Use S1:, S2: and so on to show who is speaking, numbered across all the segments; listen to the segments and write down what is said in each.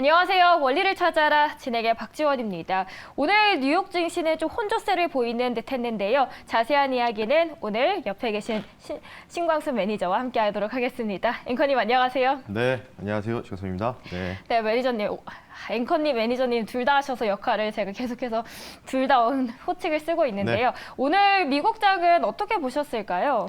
S1: 안녕하세요. 원리를 찾아라 진행의 박지원입니다. 오늘 뉴욕 증시는 좀 혼조세를 보이는 듯 했는데요. 자세한 이야기는 오늘 옆에 계신 신광수 매니저와 함께 하도록 하겠습니다. 앵커님 안녕하세요.
S2: 네, 안녕하세요. 최성입니다. 네.
S1: 네, 매니저님. 앵커님, 매니저님 둘 다 하셔서 역할을 제가 계속해서 둘 다 호칭을 쓰고 있는데요.
S2: 네.
S1: 오늘 미국장은 어떻게 보셨을까요?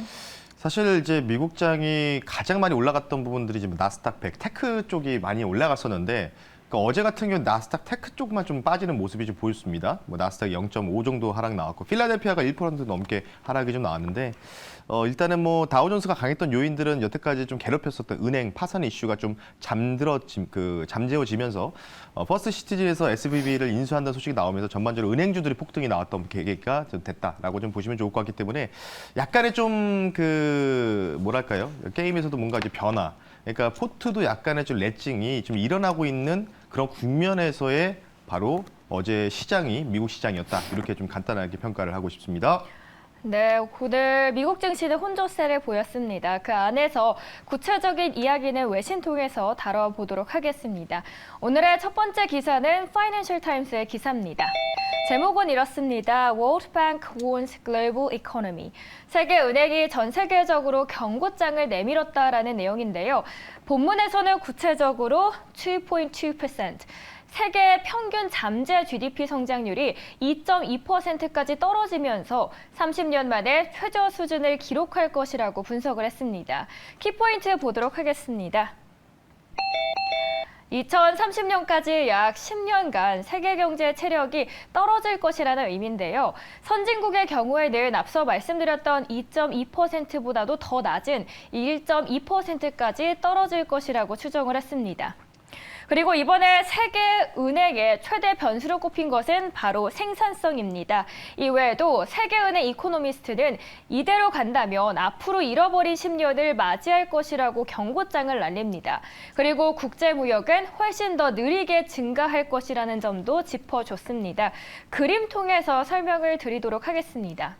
S2: 사실 이제 미국장이 가장 많이 올라갔던 부분들이 지금 나스닥 100, 테크 쪽이 많이 올라갔었는데 그러니까 어제 같은 경우는 나스닥 테크 쪽만 좀 빠지는 모습이 좀 보였습니다. 뭐 나스닥 0.5 정도 하락 나왔고 필라델피아가 1% 넘게 하락이 좀 나왔는데 일단은 뭐 다우존스가 강했던 요인들은 여태까지 좀 괴롭혔었던 은행 파산 이슈가 좀 잠재워지면서 퍼스트 시티즌에서 SVB를 인수한다는 소식이 나오면서 전반적으로 은행주들이 폭등이 나왔던 계기가 좀 됐다라고 좀 보시면 좋을 것 같기 때문에 약간의 좀 뭐랄까요? 게임에서도 뭔가 이제 변화. 그러니까 포트도 약간의 좀 렛징이 좀 일어나고 있는 그런 국면에서의 바로 어제 시장이 미국 시장이었다. 이렇게 좀 간단하게 평가를 하고 싶습니다.
S1: 네, 오늘 미국 증시는 혼조세를 보였습니다. 그 안에서 구체적인 이야기는 외신 통해서 다뤄보도록 하겠습니다. 오늘의 첫 번째 기사는 파이낸셜 타임스의 기사입니다. 제목은 이렇습니다. World Bank warns global economy. 세계은행이 전 세계적으로 경고장을 내밀었다라는 내용인데요. 본문에서는 구체적으로 2.2%. 세계 평균 잠재 GDP 성장률이 2.2%까지 떨어지면서 30년 만에 최저 수준을 기록할 것이라고 분석을 했습니다. 키포인트 보도록 하겠습니다. 2030년까지 약 10년간 세계 경제 체력이 떨어질 것이라는 의미인데요. 선진국의 경우에는 앞서 말씀드렸던 2.2%보다도 더 낮은 1.2%까지 떨어질 것이라고 추정을 했습니다. 그리고 이번에 세계은행의 최대 변수로 꼽힌 것은 바로 생산성입니다. 이외에도 세계은행 이코노미스트는 이대로 간다면 앞으로 잃어버린 10년을 맞이할 것이라고 경고장을 날립니다. 그리고 국제무역은 훨씬 더 느리게 증가할 것이라는 점도 짚어줬습니다. 그림 통해서 설명을 드리도록 하겠습니다.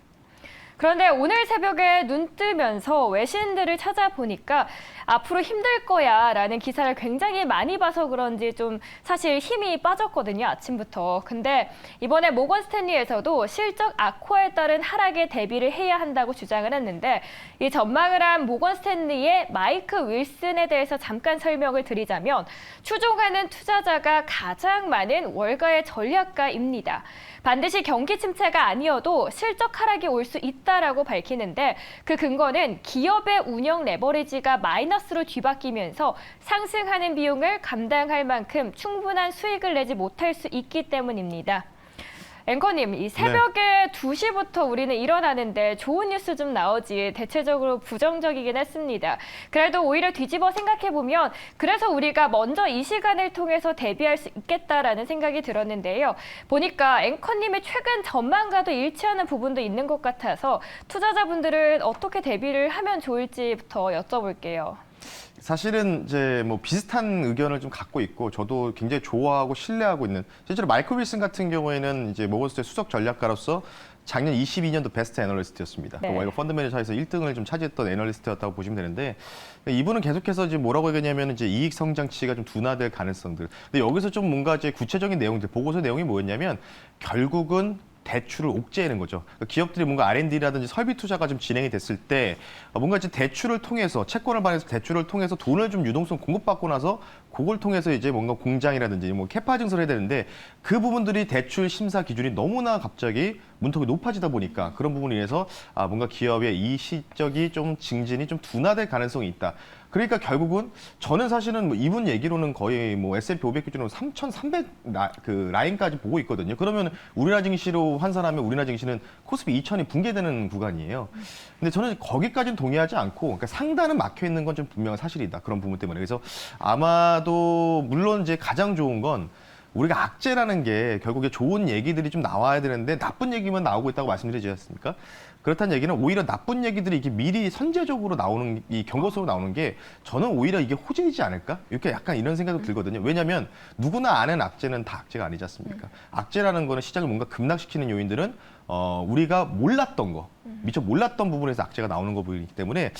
S1: 그런데 오늘 새벽에 눈 뜨면서 외신들을 찾아보니까 앞으로 힘들 거야 라는 기사를 굉장히 많이 봐서 그런지 좀 사실 힘이 빠졌거든요, 아침부터. 근데 이번에 모건 스탠리에서도 실적 악화에 따른 하락에 대비를 해야 한다고 주장을 했는데 이 전망을 한 모건 스탠리의 마이크 윌슨에 대해서 잠깐 설명을 드리자면 추종하는 투자자가 가장 많은 월가의 전략가입니다. 반드시 경기 침체가 아니어도 실적 하락이 올 수 있다라고 밝히는데 그 근거는 기업의 운영 레버리지가 마이너스로 뒤바뀌면서 상승하는 비용을 감당할 만큼 충분한 수익을 내지 못할 수 있기 때문입니다. 앵커님, 이 새벽에 2시부터 우리는 일어나는데 좋은 뉴스 좀 나오지 대체적으로 부정적이긴 했습니다. 그래도 오히려 뒤집어 생각해보면 그래서 우리가 먼저 이 시간을 통해서 대비할 수 있겠다라는 생각이 들었는데요. 보니까 앵커님의 최근 전망과도 일치하는 부분도 있는 것 같아서 투자자분들은 어떻게 대비를 하면 좋을지부터 여쭤볼게요.
S2: 사실은 이제 뭐 비슷한 의견을 좀 갖고 있고 저도 굉장히 좋아하고 신뢰하고 있는 실제로 마이클 윌슨 같은 경우에는 이제 모건스탠리 수석 전략가로서 작년 22년도 베스트 애널리스트였습니다.
S1: 네.
S2: 월가 펀드 매니저에서 1등을 좀 차지했던 애널리스트였다고 보시면 되는데 이분은 계속해서 이제 뭐라고 얘기했냐면 이제 이익 성장치가 좀 둔화될 가능성들. 근데 여기서 좀 뭔가 이제 구체적인 내용들 보고서 내용이 뭐였냐면 결국은 대출을 옥죄는 거죠. 그러니까 기업들이 뭔가 R&D라든지 설비 투자가 좀 진행이 됐을 때 뭔가 이제 대출을 통해서 채권을 발행해서 대출을 통해서 돈을 좀 유동성 공급받고 나서 그걸 통해서 이제 뭔가 공장이라든지 뭐 캐파 증설을 해야 되는데 그 부분들이 대출 심사 기준이 너무나 갑자기 문턱이 높아지다 보니까 그런 부분에 의해서 뭔가 기업의 이 실적이 좀 증진이 좀 둔화될 가능성이 있다. 그러니까 결국은 저는 사실은 뭐 이분 얘기로는 거의 뭐 S&P 500 기준으로 3,300 라인까지 보고 있거든요. 그러면 우리나라 증시로 환산하면 우리나라 증시는 코스피 2,000이 붕괴되는 구간이에요. 근데 저는 거기까지는 동의하지 않고 그러니까 상단은 막혀 있는 건 좀 분명한 사실이다. 그런 부분 때문에. 그래서 아마도 물론 이제 가장 좋은 건 우리가 악재라는 게 결국에 좋은 얘기들이 좀 나와야 되는데 나쁜 얘기만 나오고 있다고 말씀드리지 않습니까? 그렇다는 얘기는 오히려 나쁜 얘기들이 이게 미리 선제적으로 나오는 이 경고성으로 나오는 게 저는 오히려 이게 호재이지 않을까? 이렇게 약간 이런 생각도 들거든요. 왜냐하면 누구나 아는 악재는 다 악재가 아니지 않습니까? 악재라는 거는 시장을 뭔가 급락시키는 요인들은 우리가 몰랐던 거, 미처 몰랐던 부분에서 악재가 나오는 거 보이기 때문에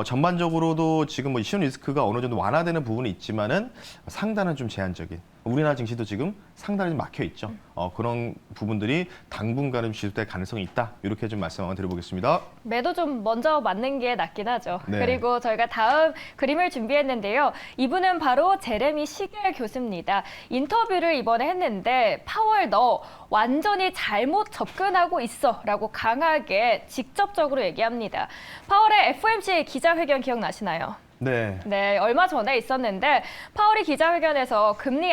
S2: 전반적으로도 지금 뭐 시험 리스크가 어느 정도 완화되는 부분이 있지만은 상단은 좀 제한적인. 우리나라 증시도 지금 상단이 좀 막혀 있죠. 그런 부분들이 당분간은 지속될 가능성이 있다. 이렇게 좀 말씀 한번 드려보겠습니다.
S1: 매도 좀 먼저 맞는 게 낫긴 하죠.
S2: 네.
S1: 그리고 저희가 다음 그림을 준비했는데요. 이분은 바로 제레미 시겔 교수입니다. 인터뷰를 이번에 했는데 파월 너 완전히 잘못 접근하고 있어 라고 강하게 직접적으로 얘기합니다. 파월의 FOMC 기자회견 기억나시나요?
S2: 네.
S1: 네, 얼마 전에 있었는데 파월이 기자회견에서 금리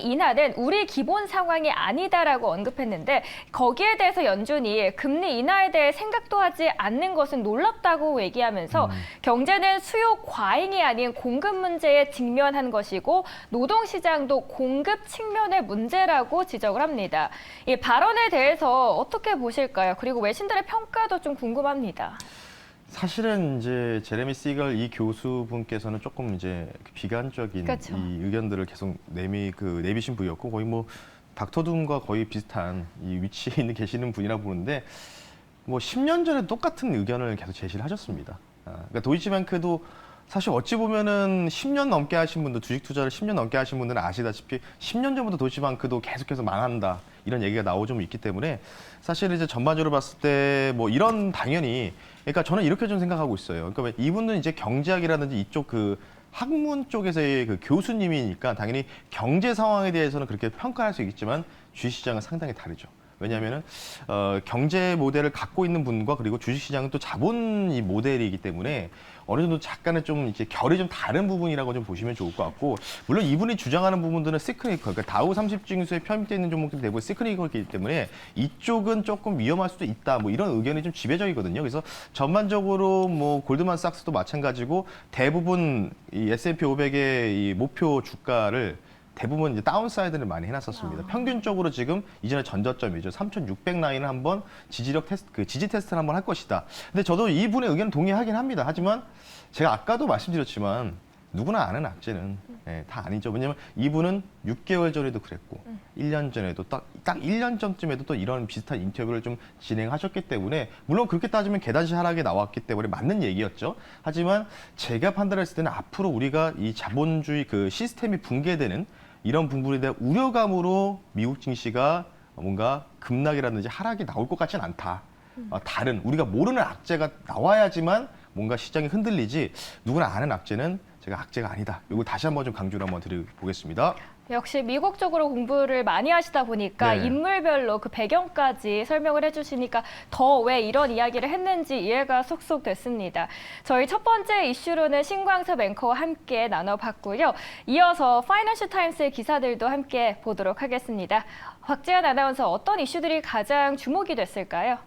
S1: 인하는 우리 기본 상황이 아니다라고 언급했는데 거기에 대해서 연준이 금리 인하에 대해 생각도 하지 않는 것은 놀랍다고 얘기하면서 경제는 수요 과잉이 아닌 공급 문제에 직면한 것이고 노동시장도 공급 측면의 문제라고 지적을 합니다. 이 발언에 대해서 어떻게 보실까요? 그리고 외신들의 평가도 좀 궁금합니다.
S2: 사실은 이제 제레미 시걸 이 교수분께서는 조금 이제 비관적인
S1: 그렇죠.
S2: 이 의견들을 계속 내비신 분이었고 거의 뭐 닥터 둠과 거의 비슷한 이 위치에 계시는 분이라 보는데 뭐 10년 전에 똑같은 의견을 계속 제시를 하셨습니다. 그러니까 도이치뱅크도 사실 어찌 보면은 10년 넘게 하신 분들, 주식 투자를 10년 넘게 하신 분들은 아시다시피 10년 전부터 도이치뱅크도 계속해서 망한다. 이런 얘기가 나오고 좀 있기 때문에 사실 이제 전반적으로 봤을 때 뭐 이런 당연히 그러니까 저는 이렇게 좀 생각하고 있어요. 그러니까 이분은 이제 경제학이라든지 이쪽 그 학문 쪽에서의 그 교수님이니까 당연히 경제 상황에 대해서는 그렇게 평가할 수 있겠지만 주식시장은 상당히 다르죠. 왜냐하면은 경제 모델을 갖고 있는 분과 그리고 주식시장은 또 자본 이 모델이기 때문에 어느 정도 약간은 좀 이제 결이 좀 다른 부분이라고 좀 보시면 좋을 것 같고 물론 이분이 주장하는 부분들은 시크니컬, 그러니까 다우 30 지수에 편입되어 있는 종목들이 대부분 시크니컬이기 때문에 이쪽은 조금 위험할 수도 있다. 뭐 이런 의견이 좀 지배적이거든요. 그래서 전반적으로 뭐 골드만삭스도 마찬가지고 대부분 이 S&P 500의 이 목표 주가를 대부분 이제 다운사이드를 많이 해놨었습니다. 평균적으로 지금 이전에 전저점이죠. 3,600 라인을 한번 지지력 테스트, 그 지지 테스트를 한번 할 것이다. 근데 저도 이분의 의견을 동의하긴 합니다. 하지만 제가 아까도 말씀드렸지만 누구나 아는 악재는 다 아니죠. 왜냐면 이분은 6개월 전에도 그랬고 1년 전에도 딱 1년 전쯤에도 또 이런 비슷한 인터뷰를 좀 진행하셨기 때문에 물론 그렇게 따지면 계단식 하락이 나왔기 때문에 맞는 얘기였죠. 하지만 제가 판단했을 때는 앞으로 우리가 이 자본주의 그 시스템이 붕괴되는 이런 부분에 대한 우려감으로 미국 증시가 뭔가 급락이라든지 하락이 나올 것 같지는 않다. 다른 우리가 모르는 악재가 나와야지만 뭔가 시장이 흔들리지 누구나 아는 악재는 제가 악재가 아니다. 이거 다시 한번 좀 강조를 한번 드려보겠습니다.
S1: 역시 미국 쪽으로 공부를 많이 하시다 보니까
S2: 네.
S1: 인물별로 그 배경까지 설명을 해주시니까 더 왜 이런 이야기를 했는지 이해가 쏙쏙 됐습니다. 저희 첫 번째 이슈로는 신광섭 앵커와 함께 나눠봤고요. 이어서 파이낸셜 타임스의 기사들도 함께 보도록 하겠습니다. 곽지연 아나운서 어떤 이슈들이 가장 주목이 됐을까요?